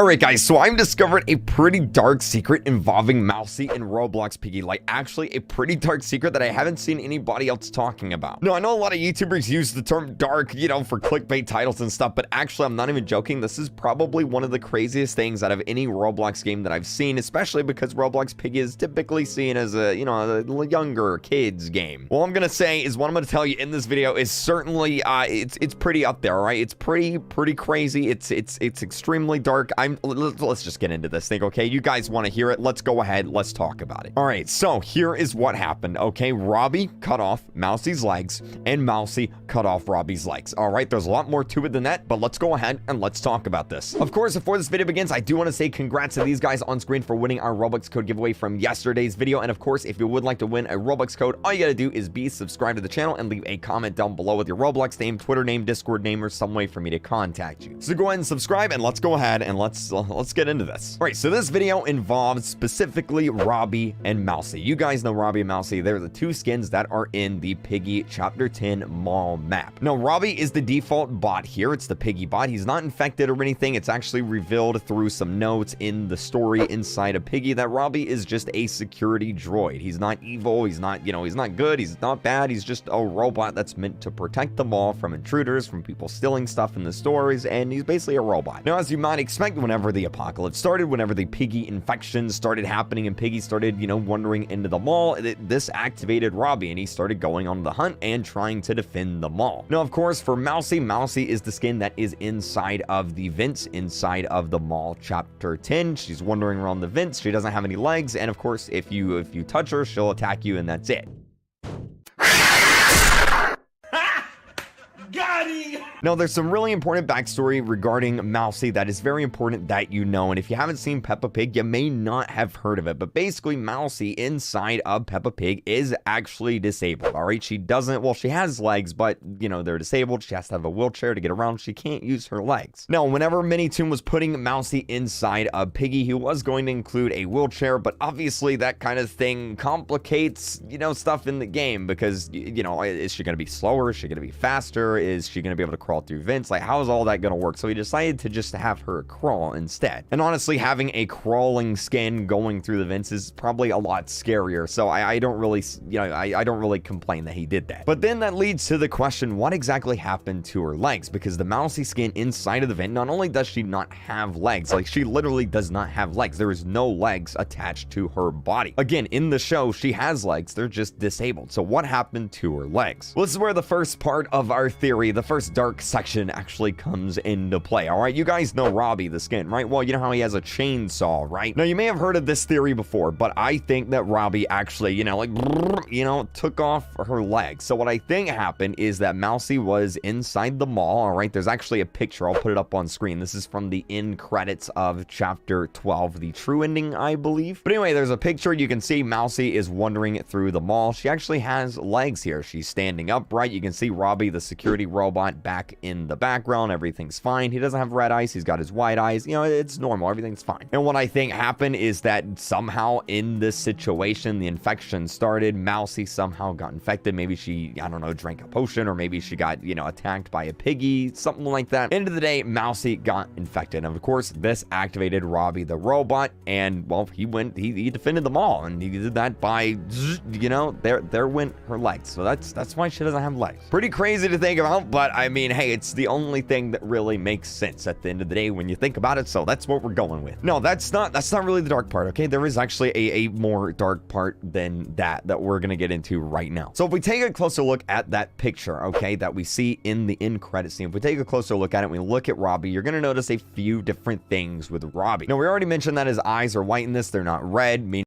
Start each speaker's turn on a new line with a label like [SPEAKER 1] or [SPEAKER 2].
[SPEAKER 1] Alright guys, so I've discovered a pretty dark secret involving Mousy and Roblox Piggy. Like, actually a pretty dark secret that I haven't seen anybody else talking about. Now, I know a lot of YouTubers use the term dark, for clickbait titles and stuff, but actually, I'm not even joking. This is probably one of the craziest things out of any Roblox game that I've seen, especially because Roblox Piggy is typically seen as a, a younger kids game. What I'm gonna say is what I'm gonna tell you in this video is certainly, it's pretty up there, right? It's pretty crazy. It's extremely dark. Let's just get into this thing, okay? You guys want to hear it? Let's go ahead. Let's talk about it. All right, so here is what happened, okay? Robbie cut off Mousy's legs, and Mousy cut off Robbie's legs. All right, there's a lot more to it than that, but let's go ahead and let's talk about this. Of course, before this video begins, I do want to say congrats to these guys on screen for winning our Robux code giveaway from yesterday's video. And of course, if you would like to win a Robux code, all you gotta do is be subscribed to the channel and leave a comment down below with your Roblox name, Twitter name, Discord name, or some way for me to contact you. So go ahead and subscribe, and let's go ahead and let's get into this. All right, so this video involves specifically Robbie and Mousy. You guys know Robbie and Mousy. They're the two skins that are in the Piggy Chapter 10 Mall map. Now, Robbie is the default bot here. It's the Piggy bot. He's not infected or anything. It's actually revealed through some notes in the story inside of Piggy that Robbie is just a security droid. He's not evil. He's not, he's not good. He's not bad. He's just a robot that's meant to protect the mall from intruders, from people stealing stuff in the stores, and he's basically a robot. Now, as you might expect, whenever the apocalypse started, whenever the Piggy infections started happening and Piggy started, wandering into the mall, this activated Robbie, and he started going on the hunt and trying to defend the mall. Now, of course, for Mousy, Mousy is the skin that is inside of the vents inside of the mall chapter 10. She's wandering around the vents. She doesn't have any legs, and of course, if you touch her, she'll attack you, and that's it. Now, there's some really important backstory regarding Mousy that is very important that you know, and if you haven't seen Peppa Pig, you may not have heard of it, but basically, Mousy inside of Peppa Pig is actually disabled, all right? She doesn't, well, she has legs, but, they're disabled. She has to have a wheelchair to get around. She can't use her legs. Now, whenever Minitoon was putting Mousy inside of Piggy, he was going to include a wheelchair, but obviously, that kind of thing complicates, stuff in the game because, is she going to be slower? Is she going to be faster? Is she going to be able to crawl through vents? Like, how is all that going to work? So he decided to just have her crawl instead. And honestly, having a crawling skin going through the vents is probably a lot scarier. So I don't really, I don't really complain that he did that. But then that leads to the question, what exactly happened to her legs? Because the Mousy skin inside of the vent, not only does she not have legs, like she literally does not have legs. There is no legs attached to her body. Again, in the show, she has legs. They're just disabled. So what happened to her legs? Well, this is where the first part of our theory, the first dark section actually comes into play. All right, you guys know Robbie the skin, right? Well, you know how he has a chainsaw, right? Now, you may have heard of this theory before, but I think that Robbie actually, took off her legs. So what I think happened is that Mousy was inside the mall. All right, there's actually a picture. I'll put it up on screen. This is from the end credits of chapter 12, the true ending, I believe. But anyway, there's a picture. You can see Mousy is wandering through the mall. She actually has legs here. She's standing upright. You can see Robbie, the security robot, back in the background. Everything's fine. He doesn't have red eyes. He's got his white eyes. It's normal. Everything's fine. And what I think happened is that somehow in this situation, the infection started. Mousy somehow got infected. Maybe she, I don't know, drank a potion, or maybe she got, attacked by a piggy, something like that. End of the day, Mousy got infected. And of course, this activated Robbie the robot. And well, he defended the mall, and he did that by, there went her legs. So that's why she doesn't have legs. Pretty crazy to think about, but I mean, hey, it's the only thing that really makes sense at the end of the day when you think about it. So that's what we're going with. No, that's not really the dark part. Okay, there is actually a more dark part than that we're gonna get into right now. So if we take a closer look at that picture, okay, that we see in the end credit scene, if we take a closer look at it, we look at Robbie, you're gonna notice a few different things with Robbie. Now, we already mentioned that his eyes are white in this. They're not red, meaning